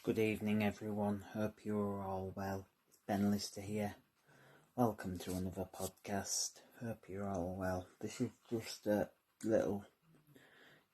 Good evening everyone, hope you're all well. It's Ben Lister here. Welcome to another podcast, hope you're all well. This is just a little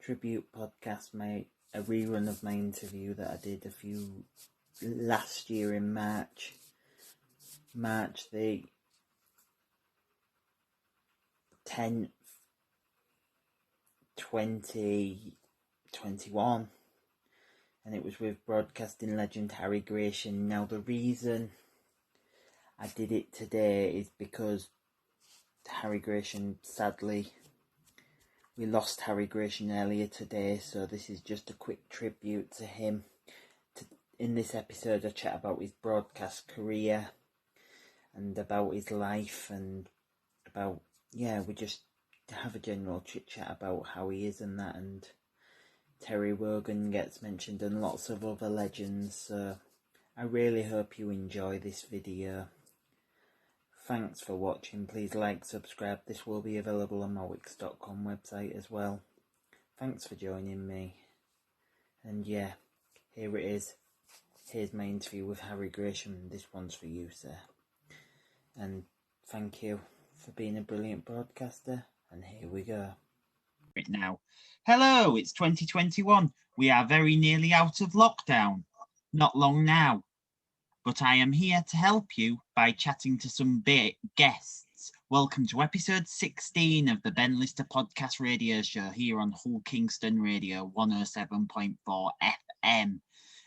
tribute podcast, a rerun of my interview that I did last year in March the 10th, 2021. And it was with broadcasting legend Harry Gration. Now the reason I did it today is because Harry Gration, sadly, we lost Harry Gration earlier today, so this is just a quick tribute to him. In this episode I chat about his broadcast career and about his life and about, we just have a general chit chat about how he is and that, and Terry Wogan gets mentioned and lots of other legends, so I really hope you enjoy this video. Thanks for watching, please like, subscribe, this will be available on my wix.com website as well. Thanks for joining me, and here it is, here's my interview with Harry Gration. This one's for you, sir, and thank you for being a brilliant broadcaster, and here we go. Now, hello, it's 2021. We are very nearly out of lockdown. Not long now. But I am here to help you by chatting to some guests. Welcome to episode 16 of the Ben Lister podcast radio show here on Hull Kingston Radio 107.4 FM.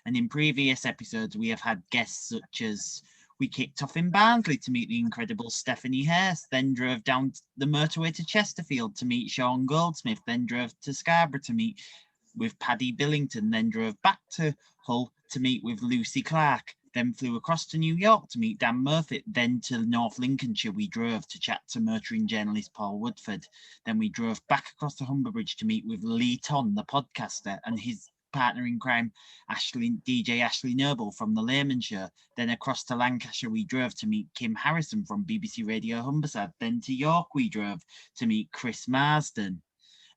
And in previous episodes, we have had guests such as we kicked off in Barnsley to meet the incredible Stephanie Hurst, then drove down the motorway to Chesterfield to meet Sean Goldsmith, then drove to Scarborough to meet with Paddy Billington, then drove back to Hull to meet with Lucy Clark, then flew across to New York to meet Dan Murphy, then to North Lincolnshire we drove to chat to motoring journalist Paul Woodford, then we drove back across the Humber Bridge to meet with Lee Ton, the podcaster, and his partner in crime, DJ Ashley Noble from The Layman Show. Then across to Lancashire we drove to meet Kim Harrison from BBC Radio Humberside. Then to York we drove to meet Chris Marsden,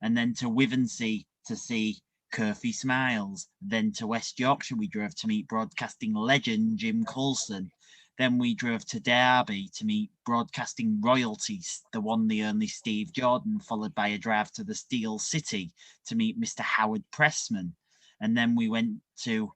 and then to Wivensea to see Curfew Smiles. Then to West Yorkshire we drove to meet broadcasting legend Jim Coulson. Then we drove to Derby to meet broadcasting royalties, the one, the only Steve Jordan, followed by a drive to the Steel City to meet Mr. Howard Pressman. And then we went to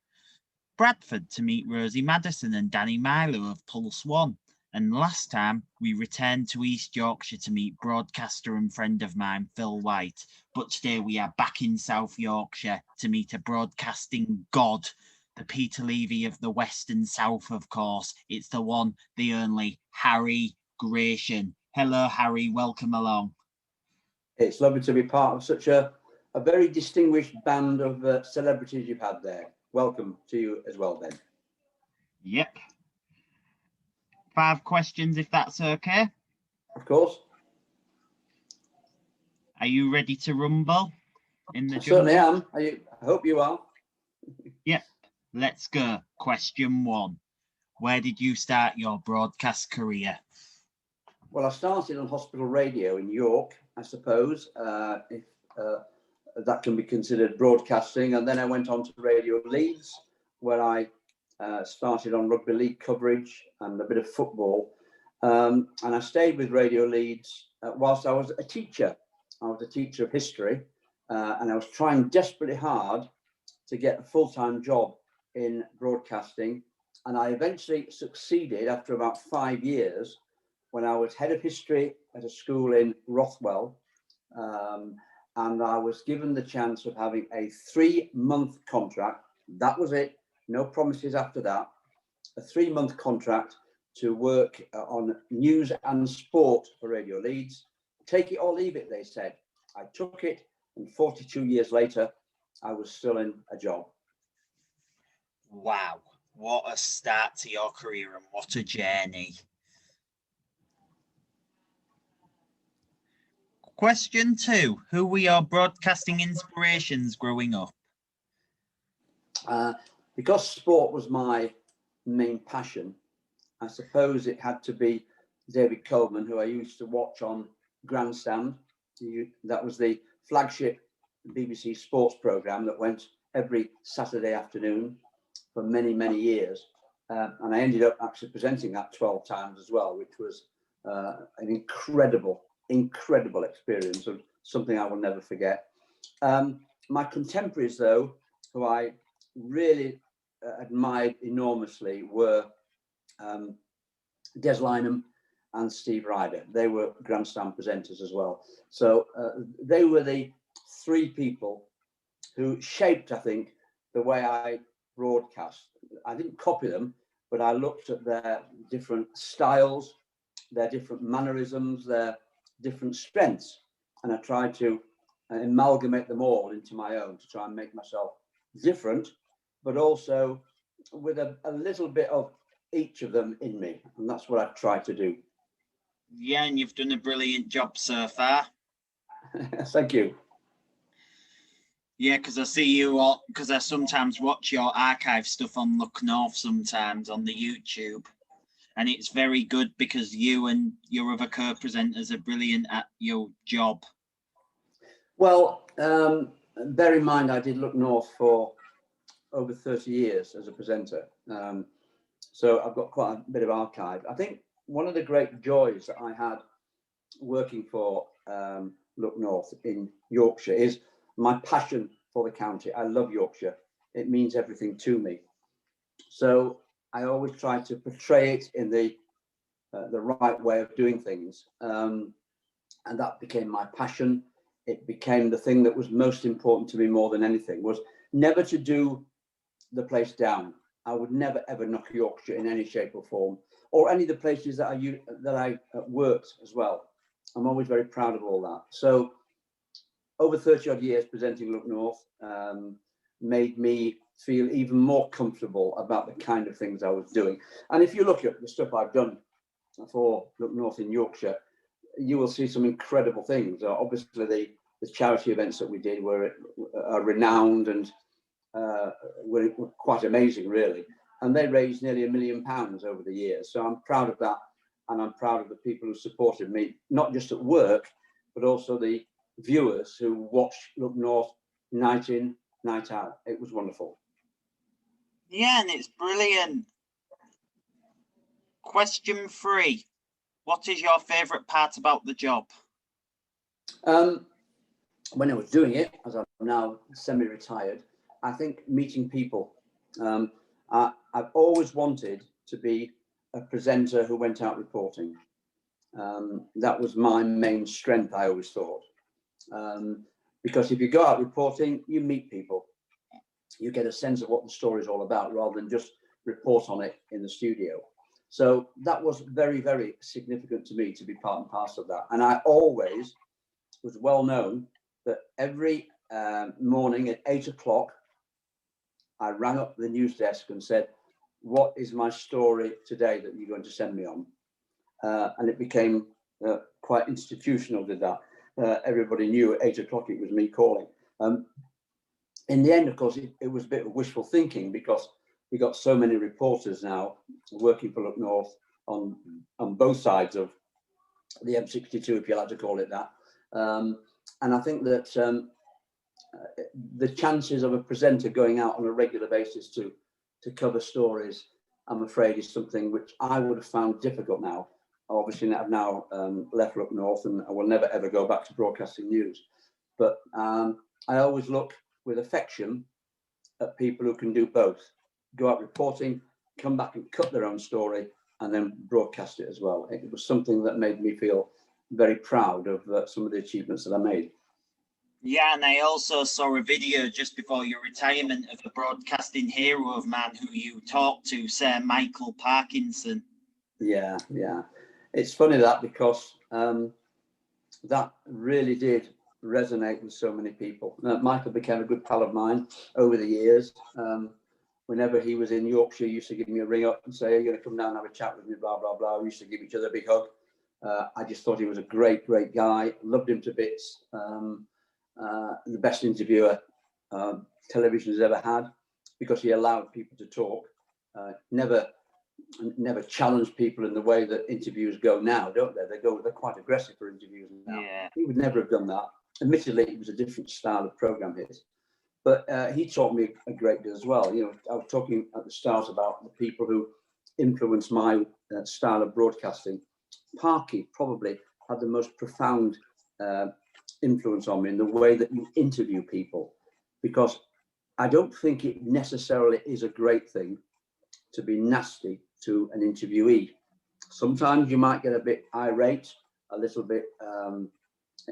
Bradford to meet Rosie Madison and Danny Milo of Pulse One. And last time we returned to East Yorkshire to meet broadcaster and friend of mine, Phil White. But today we are back in South Yorkshire to meet a broadcasting god, the Peter Levy of the West and South, of course. It's the one, the only, Harry Gration. Hello, Harry. Welcome along. It's lovely to be part of such a very distinguished band of celebrities you've had there. Welcome to you as well, Ben. Yep. 5 questions, if that's okay. Of course. Are you ready to rumble in the I certainly am. I hope you are. Yep. Let's go. Question 1. Where did you start your broadcast career? Well, I started on hospital radio in York, I suppose, if that can be considered broadcasting. And then I went on to Radio Leeds, where I started on rugby league coverage and a bit of football. And I stayed with Radio Leeds whilst I was a teacher. I was a teacher of history, and I was trying desperately hard to get a full-time job in broadcasting. And I eventually succeeded after about 5 years when I was head of history at a school in Rothwell. And I was given the chance of having a 3-month contract. That was it. No promises after that. A 3-month contract to work on news and sport for Radio Leeds. Take it or leave it, they said. I took it, and 42 years later, I was still in a job. Wow, what a start to your career and what a journey. Question 2. Who were your broadcasting inspirations growing up? Because sport was my main passion, I suppose it had to be David Coleman, who I used to watch on Grandstand. That was the flagship BBC sports programme that went every Saturday afternoon. for many, many years. And I ended up actually presenting that 12 times as well, which was an incredible experience, of something I will never forget. My contemporaries, though, who I really admired enormously, were geltlman and Steve Ryder. They were grandstand presenters as well. So they were the three people who shaped, I think, the way I broadcast. I didn't copy them, but I looked at their different styles, their different mannerisms, their different strengths, and I tried to amalgamate them all into my own to try and make myself different, but also with a little bit of each of them in me, and that's what I've tried to do. Yeah, and you've done a brilliant job so far. Thank you. Yeah, because I see you all, because I sometimes watch your archive stuff on Look North sometimes on the YouTube, and it's very good because you and your other co-presenters are brilliant at your job. Well, bear in mind, I did Look North for over 30 years as a presenter. So I've got quite a bit of archive. I think one of the great joys that I had working for Look North in Yorkshire is my passion for the county. I love Yorkshire. It means everything to me. So I always try to portray it in the right way of doing things. And that became my passion. It became the thing that was most important to me more than anything, was never to do the place down. I would never ever knock Yorkshire in any shape or form, or any of the places that I worked as well. I'm always very proud of all that. So over 30 odd years presenting Look North made me feel even more comfortable about the kind of things I was doing. And if you look at the stuff I've done for Look North in Yorkshire, you will see some incredible things. Obviously, the charity events that we did were renowned and were quite amazing, really. And they raised nearly £1 million over the years. So I'm proud of that. And I'm proud of the people who supported me, not just at work, but also the viewers who watched Look North night in, night out. It was wonderful. Yeah, and it's brilliant. Question 3. What is your favourite part about the job? When I was doing it, as I'm now semi-retired, I think meeting people. I've always wanted to be a presenter who went out reporting. That was my main strength, I always thought. Because if you go out reporting, you meet people. You get a sense of what the story is all about, rather than just report on it in the studio. So that was very, very significant to me, to be part and parcel of that. And I always was well known that every morning at 8 o'clock, I rang up the news desk and said, what is my story today that you're going to send me on? And it became quite institutional, did that. Everybody knew at 8 o'clock it was me calling. In the end, of course, it was a bit of wishful thinking, because we got so many reporters now working for Look North on both sides of the M62, if you like to call it that. And I think that the chances of a presenter going out on a regular basis to cover stories, I'm afraid, is something which I would have found difficult now. Obviously, I've now left Look North, and I will never ever go back to broadcasting news. But I always look with affection at people who can do both: go out reporting, come back and cut their own story, and then broadcast it as well. It was something that made me feel very proud of some of the achievements that I made. Yeah, and I also saw a video just before your retirement of a broadcasting hero of mine who you talked to, Sir Michael Parkinson. Yeah. It's funny that, because that really did resonate with so many people. Michael became a good pal of mine over the years. Whenever he was in Yorkshire, he used to give me a ring up and say, "Are you going to come down and have a chat with me?" Blah, blah, blah. We used to give each other a big hug. I just thought he was a great, great guy. Loved him to bits. The best interviewer television has ever had, because he allowed people to talk. Never challenged people in the way that interviews go now, don't they? They're quite aggressive for interviews now. Yeah. He would never have done that. Admittedly, it was a different style of program his. But he taught me a great deal as well. You know, I was talking at the start about the people who influenced my style of broadcasting. Parky probably had the most profound influence on me in the way that you interview people, because I don't think it necessarily is a great thing to be nasty to an interviewee. Sometimes you might get a bit irate, a little bit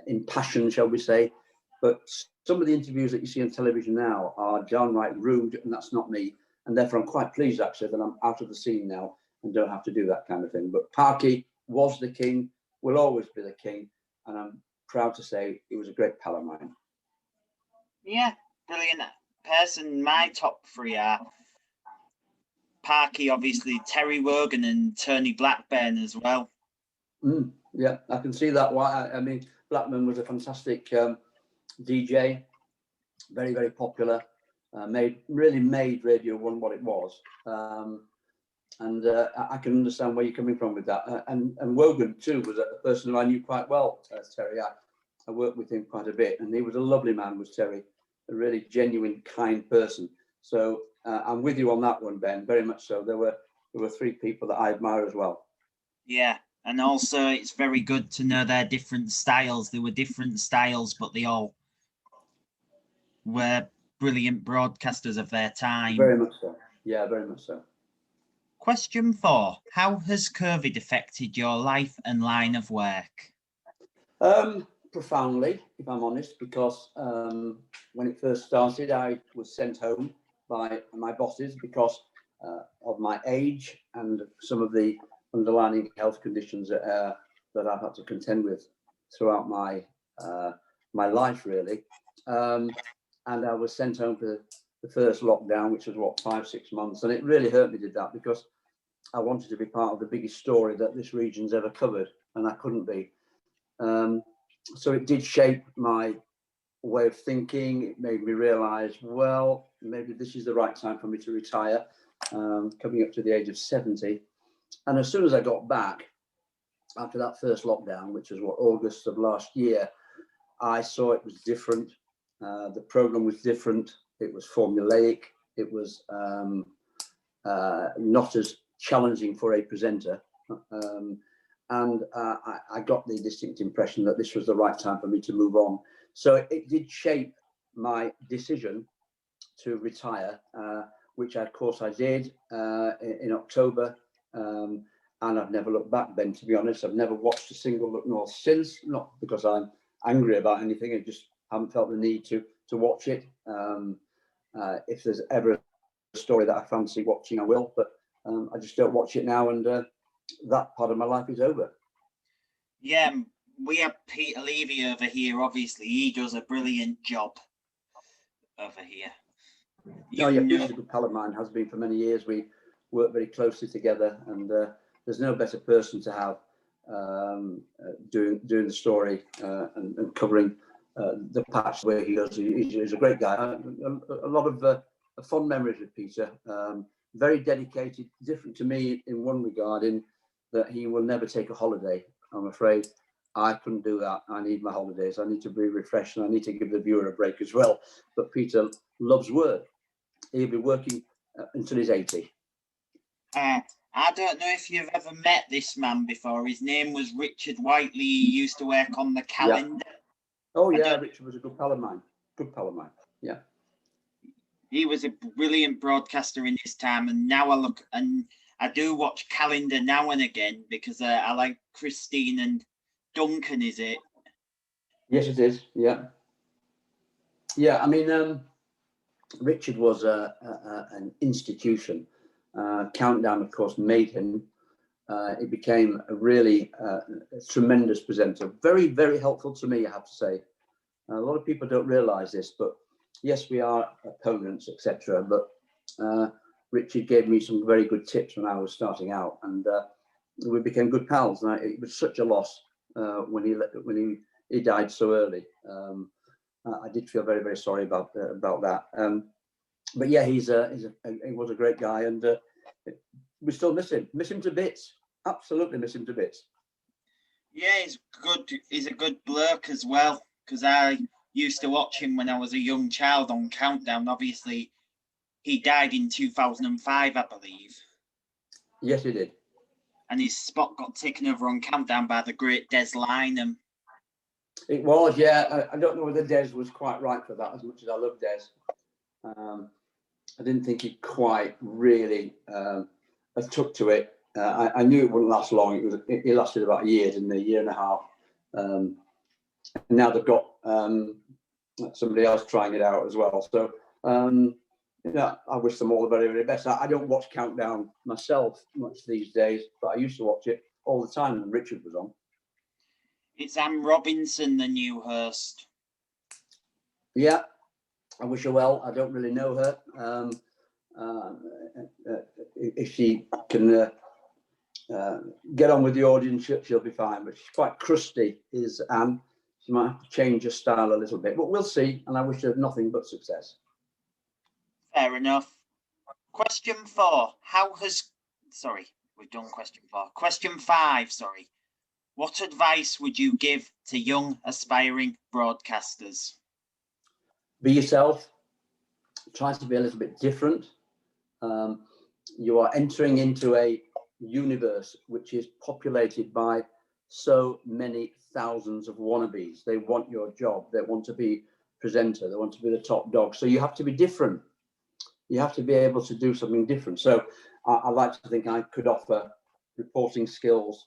impassioned, shall we say, but some of the interviews that you see on television now are downright rude, and that's not me. And therefore, I'm quite pleased actually that I'm out of the scene now and don't have to do that kind of thing. But Parky was the king, will always be the king, and I'm proud to say he was a great pal of mine. Yeah, brilliant person. My top three are Parky, obviously, Terry Wogan and Tony Blackburn as well. Yeah, I can see that. Why? I mean, Blackman was a fantastic DJ, very, very popular. Really made Radio 1 what it was. And I can understand where you're coming from with that. And Wogan too was a person who I knew quite well, Terry. I worked with him quite a bit, and he was a lovely man, was Terry, a really genuine, kind person. So I'm with you on that one, Ben, very much so. There were three people that I admire as well. Yeah, and also it's very good to know their different styles. There were different styles, but they all were brilliant broadcasters of their time. Very much so. Yeah, very much so. Question 4. How has COVID affected your life and line of work? Profoundly, if I'm honest, because when it first started, I was sent home by my bosses because of my age and some of the underlying health conditions that I've had to contend with throughout my life, really. And I was sent home for the first lockdown, which was 5-6 months, and it really hurt me, did that, because I wanted to be part of the biggest story that this region's ever covered, and I couldn't be. So it did shape my way of thinking. It made me realise, well, maybe this is the right time for me to retire, coming up to the age of 70. And as soon as I got back, after that first lockdown, which was August of last year, I saw it was different. The programme was different. It was formulaic. It was not as challenging for a presenter. And I got the distinct impression that this was the right time for me to move on. So it did shape my decision to retire, which of course I did in October. And I've never looked back, Ben, to be honest. I've never watched a single Look North since, not because I'm angry about anything. I just haven't felt the need to watch it. If there's ever a story that I fancy watching, I will, but I just don't watch it now, and that part of my life is over. Yeah, we have Peter Levy over here. Obviously, he does a brilliant job over here. Peter's a good pal of mine, has been for many years. We work very closely together, and there's no better person to have doing the story and covering the patch where he does. He's a great guy. A lot of fond memories with Peter. Very dedicated, different to me in one regard, in that he will never take a holiday. I'm afraid I couldn't do that. I need my holidays. I need to be refreshed, and I need to give the viewer a break as well. But Peter loves work. He'll be working until he's 80. I don't know if you've ever met this man before. His name was Richard Whiteley. He used to work on the calendar. Yeah. Oh yeah, Richard was a good pal of mine. Yeah. He was a brilliant broadcaster in his time, and now I look and I do watch Calendar now and again because I like Christine and Duncan. Is it? Yes, it is. Yeah. I mean, Richard was an institution. Countdown, of course, made him. He became a really tremendous presenter. Very, very helpful to me, I have to say. A lot of people don't realise this, but yes, we are opponents, etc. But Richard gave me some very good tips when I was starting out, and we became good pals. And it was such a loss when he died so early. I did feel very, very sorry about that. But yeah, he was a great guy, and we still miss him to bits. Absolutely miss him to bits. Yeah, he's good. He's a good bloke as well, because I used to watch him when I was a young child on Countdown. Obviously, he died in 2005, I believe. Yes, he did. And his spot got taken over on Countdown by the great geltlman. It was, yeah. I don't know whether Des was quite right for that, as much as I love Des. I didn't think he quite really took to it. I knew it wouldn't last long. It lasted about a year, didn't it? A year and a half. Now they've got somebody else trying it out as well. So, yeah, I wish them all the very, very best. I don't watch Countdown myself much these days, but I used to watch it all the time when Richard was on. It's Anne Robinson, the new host. Yeah, I wish her well. I don't really know her. If she can get on with the audience, she'll be fine. But she's quite crusty, is Anne. She might have to change her style a little bit, but we'll see. And I wish her nothing but success. Fair enough. Question 4. We've done question 4. Question 5, What advice would you give to young aspiring broadcasters? Be yourself. Try to be a little bit different. You are entering into a universe which is populated by so many thousands of wannabes. They want your job. They want to be presenter. They want to be the top dog. So you have to be different. You have to be able to do something different. So I like to think I could offer reporting skills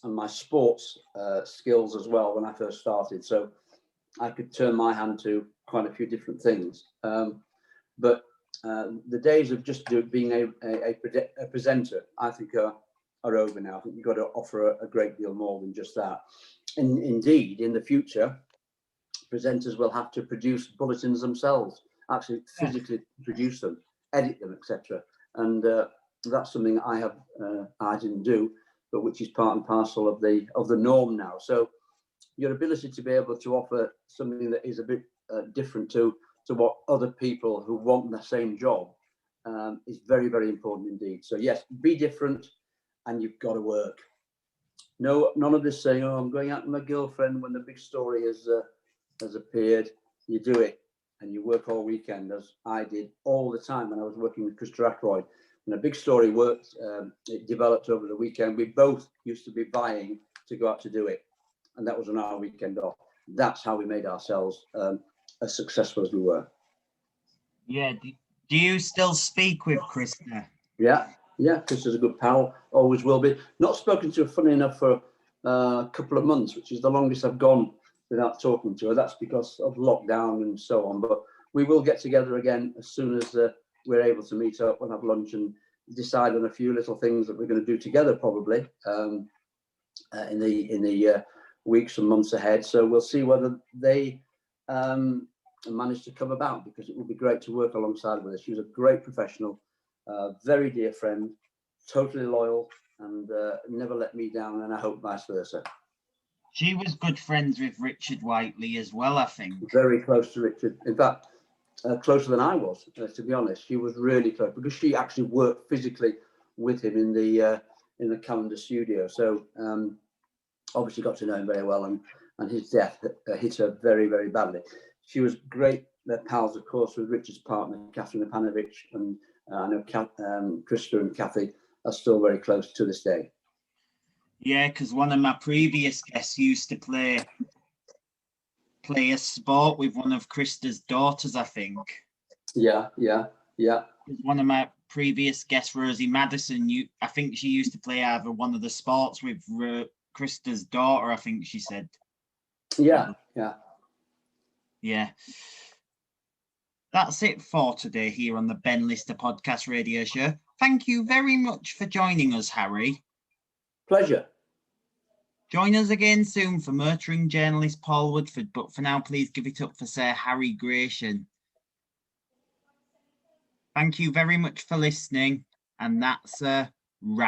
and my sports skills as well when I first started. So I could turn my hand to quite a few different things. But the days of just being a presenter, I think, are over now. I think you've got to offer a great deal more than just that. And indeed, in the future, presenters will have to produce bulletins themselves, actually physically produce them, edit them, etc. And that's something I didn't do, but which is part and parcel of the norm now. So your ability to be able to offer something that is a bit different to what other people who want the same job is very, very important indeed. So yes, be different, and you've got to work. No, none of this saying, "Oh, I'm going out with my girlfriend," when the big story has appeared. You do it, and you work all weekend, as I did all the time when I was working with Christopher Ackroyd. When a big story worked, it developed over the weekend. We both used to be vying to go out to do it, and that was on our weekend off. That's how we made ourselves as successful as we were. Yeah. Do you still speak with Krista? Yeah. Krista's a good pal, always will be. Not spoken to her, funny enough, for a couple of months, which is the longest I've gone without talking to her. That's because of lockdown and so on. But we will get together again as soon as we're able to meet up and have lunch and decide on a few little things that we're going to do together, probably in the weeks and months ahead. So we'll see whether they manage to come about, because it would be great to work alongside with her. She was a great professional, very dear friend, totally loyal, and never let me down, and I hope vice versa. She was good friends with Richard Whiteley as well, I think. Very close to Richard. In fact, closer than I was, to be honest. She was really close, because she actually worked physically with him in the calendar studio. So obviously got to know him very well, and his death hit her very, very badly. She was great pals, of course, with Richard's partner, Catherine Apanovich, and I know Krista and Kathy are still very close to this day. Yeah, because one of my previous guests used to play a sport with one of Krista's daughters, I think. Yeah. One of my previous guests, Rosie Madison, I think she used to play either one of the sports with Krista's daughter, I think she said. Yeah. That's it for today here on the Ben Lister Podcast Radio Show. Thank you very much for joining us, Harry. Pleasure. Join us again soon for motoring journalist Paul Woodford, but for now, please give it up for Sir Harry Gration. Thank you very much for listening, and that's a wrap.